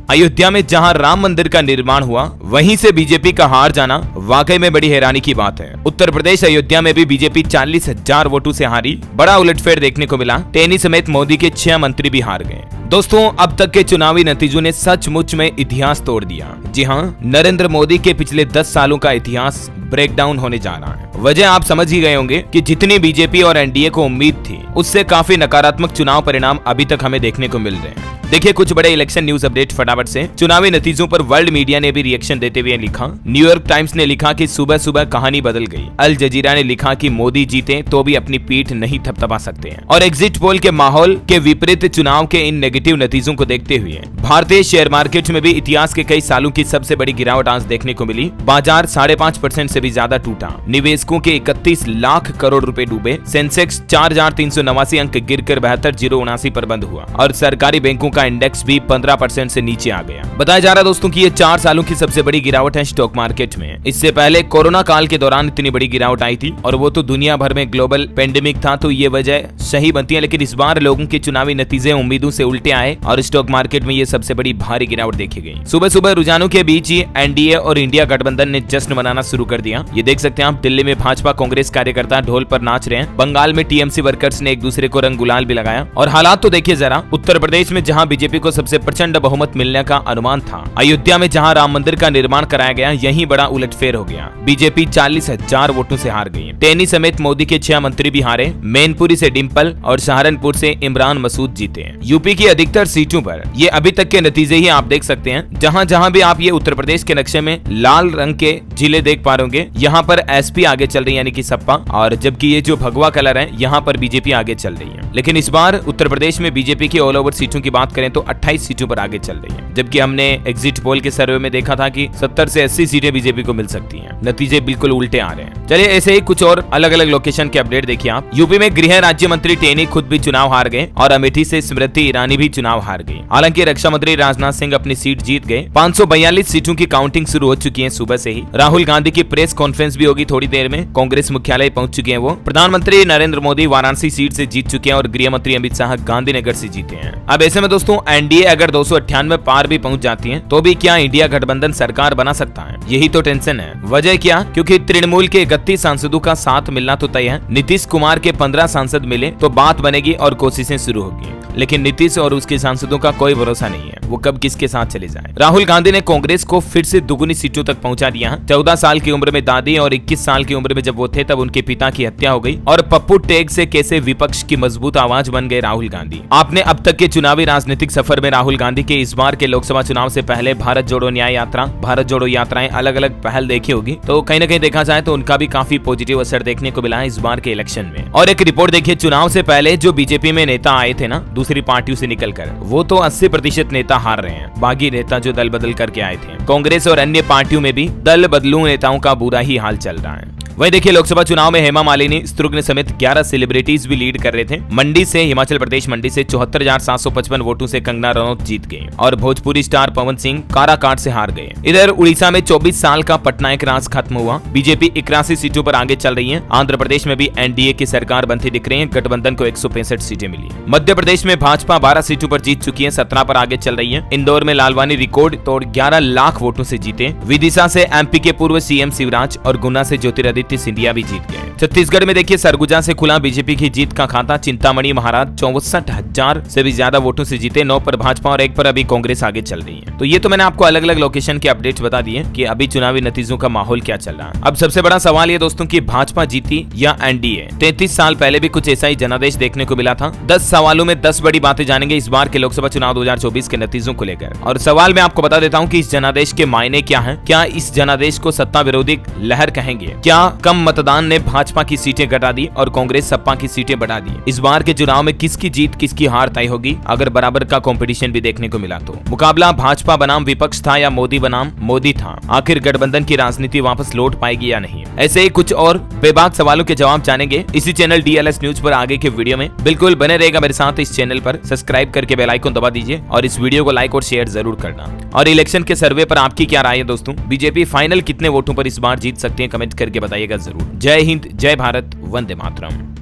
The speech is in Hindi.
अयोध्या में जहां राम मंदिर का निर्माण हुआ, वहीं से बीजेपी का हार जाना वाकई में बड़ी हैरानी की बात है। उत्तर प्रदेश अयोध्या में भी बीजेपी 40,000 वोटों से हारी। बड़ा उलटफेर देखने को मिला। टेनी समेत मोदी के 6 मंत्री भी हार गए। दोस्तों, अब तक के चुनावी नतीजों ने सचमुच में इतिहास तोड़ दिया। जी हाँ, नरेंद्र मोदी के पिछले 10 सालों का इतिहास ब्रेकडाउन होने जा रहा है। वजह आप समझ ही गए होंगे कि जितनी बीजेपी और एनडीए को उम्मीद थी, उससे काफी नकारात्मक चुनाव परिणाम अभी तक हमें देखने को मिल रहे हैं। देखिए कुछ बड़े इलेक्शन न्यूज अपडेट फटाफट से। चुनावी नतीजों पर वर्ल्ड मीडिया ने भी रिएक्शन देते हुए लिखा। न्यूयॉर्क टाइम्स ने लिखा कि सुबह सुबह कहानी बदल गई। अल जजीरा ने लिखा कि मोदी जीते तो भी अपनी पीठ नहीं थपथपा सकते हैं। और एग्जिट पोल के माहौल के विपरीत चुनाव के इन नेगेटिव नतीजों को देखते हुए भारतीय शेयर मार्केट में भी इतिहास के कई सालों की सबसे बड़ी गिरावट आज देखने को मिली। बाजार 5.5% से भी ज्यादा टूटा। निवेशकों के 31 लाख करोड़ रुपए डूबे। सेंसेक्स 4,389 अंक गिरकर 72,079 पर बंद हुआ और सरकारी बैंकों का इंडेक्स भी 15% से नीचे आ गया। बताया जा रहा है दोस्तों कि ये 4 सालों की सबसे बड़ी गिरावट है स्टॉक मार्केट में। इससे पहले कोरोना काल के दौरान इतनी बड़ी गिरावट आई थी और वो तो दुनिया भर में ग्लोबल पेंडेमिक था, तो ये वजह सही बनती है। लेकिन इस बार लोगों के चुनावी नतीजे उम्मीदों से उल्टे आए और स्टॉक मार्केट में ये सबसे बड़ी भारी गिरावट देखी गई। सुबह सुबह रुझानों के बीच ही एनडीए और इंडिया गठबंधन ने जश्न मनाना शुरू कर दिया। ये देख सकते हैं आप, दिल्ली में भाजपा कांग्रेस कार्यकर्ता ढोल पर नाच रहे हैं। बंगाल में टीएमसी वर्कर्स ने एक दूसरे को रंग गुलाल भी लगाया। और हालात तो देखिए जरा, उत्तर प्रदेश में जहां बीजेपी को सबसे प्रचंड बहुमत मिलने का अनुमान था, अयोध्या में जहां राम मंदिर का निर्माण कराया गया, यहीं बड़ा उलटफेर हो गया। बीजेपी 40,000 वोटों से हार गई। टेनी समेत मोदी के 6 मंत्री भी हारे। मैनपुरी से डिंपल और सहारनपुर से इमरान मसूद जीते। यूपी की अधिकतर सीटों पर ये अभी तक के नतीजे ही आप देख सकते हैं। जहां जहां भी आप ये उत्तर प्रदेश के नक्शे में लाल रंग के जिले देख पा रहे होंगे, यहाँ पर एसपी आगे चल रही है यानी कि सपा, और जबकि ये जो भगवा कलर है, यहाँ पर बीजेपी आगे चल रही है। लेकिन इस बार उत्तर प्रदेश में बीजेपी की ऑल ओवर सीटों की बात करें तो 28 सीटों पर आगे चल रही है, जबकि हमने एग्जिट पोल के सर्वे में देखा था कि 70 से 80 सीटें बीजेपी को मिल सकती हैं। नतीजे बिल्कुल उल्टे आ रहे हैं। चलिए ऐसे ही कुछ और अलग अलग लोकेशन के अपडेट देखिए आप। यूपी में गृह राज्य मंत्री टेनी खुद भी चुनाव हार गए और अमेठी से स्मृति ईरानी भी चुनाव हार गई। हालांकि रक्षा मंत्री राजनाथ सिंह अपनी सीट जीत गए। 542 सीटों की काउंटिंग शुरू हो चुकी है सुबह से ही। राहुल गांधी की प्रेस कॉन्फ्रेंस भी होगी थोड़ी देर में। कांग्रेस मुख्यालय पहुंच चुके हैं वो। प्रधानमंत्री नरेंद्र मोदी वाराणसी सीट से जीत चुके हैं और गृह मंत्री अमित शाह गांधीनगर से जीते हैं। अब ऐसे में दोस्तों, एनडीए अगर 298 पार भी पहुंच जाती है तो भी क्या इंडिया गठबंधन सरकार बना सकता है? यही तो टेंशन है। वजह क्या? क्योंकि तृणमूल के 31 सांसदों का साथ मिलना तो तय है। नीतीश कुमार के 15 सांसद मिले तो बात बनेगी और कोशिशें शुरू होगी। लेकिन नीतीश और उसके सांसदों का कोई भरोसा नहीं है, वो कब किसके साथ चले जाए। राहुल गांधी ने कांग्रेस को फिर से दुगुनी सीटों तक पहुंचा दिया। 14 साल की उम्र में दादी और 21 साल की उम्र में जब वो थे तब उनके पिता की हत्या हो गई और पप्पू टेग से कैसे विपक्ष की मजबूत आवाज बन गए राहुल गांधी। आपने अब तक के चुनावी राजनीतिक सफर में राहुल गांधी के इस बार के लोकसभा चुनाव से पहले भारत जोड़ो न्याय यात्रा, भारत जोड़ो यात्राएं अलग अलग पहल देखी होगी, तो कहीं न कहीं देखा जाए तो उनका भी काफी पॉजिटिव असर देखने को मिला है इस बार के इलेक्शन में। और एक रिपोर्ट देखिए, चुनाव से पहले जो बीजेपी में नेता आए थे ना दूसरी पार्टियों से निकलकर, वो तो 80% नेता हार रहे हैं। बागी नेता जो दल बदल करके आए थे, कांग्रेस और अन्य पार्टियों में भी दल बदलू नेताओं का बुरा ही हाल चल रहा है। वही देखिए, लोकसभा चुनाव में हेमा मालिनी, स्त्रुघ्न समेत 11 सेलिब्रिटीज भी लीड कर रहे थे। मंडी से, हिमाचल प्रदेश मंडी से 74,755 वोटों से कंगना रनौत जीत गए और भोजपुरी स्टार पवन सिंह काराकाट से हार गए। इधर उड़ीसा में 24 साल का पटनायक राज खत्म हुआ। बीजेपी 81 सीटों पर आगे चल रही है। आंध्र प्रदेश में भी एनडीए की सरकार बनती दिख रही है। गठबंधन को 165 सीटें मिली। मध्य प्रदेश में भाजपा 12 सीटों पर जीत चुकी है, 17 पर आगे चल रही है। इंदौर में लालवानी रिकॉर्ड तोड़ 11 लाख वोटों से जीते। विदिशा से एमपी के पूर्व सीएम शिवराज और गुना से ज्योतिरादित्य सिंधिया भी जीत गए। छत्तीसगढ़ में देखिए, सरगुजा से खुला बीजेपी की जीत का खाता। चिंतामणि महाराज 64,000 से भी ज्यादा वोटों से जीते। 9 पर भाजपा और 1 पर अभी कांग्रेस आगे चल रही है। तो ये तो मैंने आपको अलग अलग लोकेशन के अपडेट्स बता दिए कि अभी चुनावी नतीजों का माहौल क्या चल रहा है। अब सबसे बड़ा सवाल ये दोस्तों कि भाजपा जीती या एनडीए। 33 साल पहले भी कुछ ऐसा ही जनादेश देखने को मिला था। 10 सवालों में 10 बड़ी बातें जानेंगे इस बार के लोकसभा चुनाव 2024 के नतीजों को लेकर। और सवाल मैं आपको बता देता हूँ कि इस जनादेश के मायने क्या है। क्या इस जनादेश को सत्ता विरोधी लहर कहेंगे? क्या कम मतदान ने भाजपा की सीटें घटा दी और कांग्रेस सपा की सीटें बढ़ा दी? इस बार के चुनाव में किसकी जीत किसकी हार तय होगी अगर बराबर का कंपटीशन भी देखने को मिला तो? मुकाबला भाजपा बनाम विपक्ष था या मोदी बनाम मोदी था? आखिर गठबंधन की राजनीति वापस लौट पाएगी या नहीं? ऐसे ही कुछ और बेबाक सवालों के जवाब जानेंगे इसी चैनल डीएलएस न्यूज पर आगे के वीडियो में। बिल्कुल बने रहेगा मेरे साथ इस चैनल पर। सब्सक्राइब करके बेल आइकन दबा दीजिए और इस वीडियो को लाइक और शेयर जरूर करना। और इलेक्शन के सर्वे पर आपकी क्या राय है दोस्तों? बीजेपी फाइनल कितने वोटों पर इस बार जीत सकती है? कमेंट करके बताइएगा जरूर। जय हिंद, जय भारत, वंदे मातरम।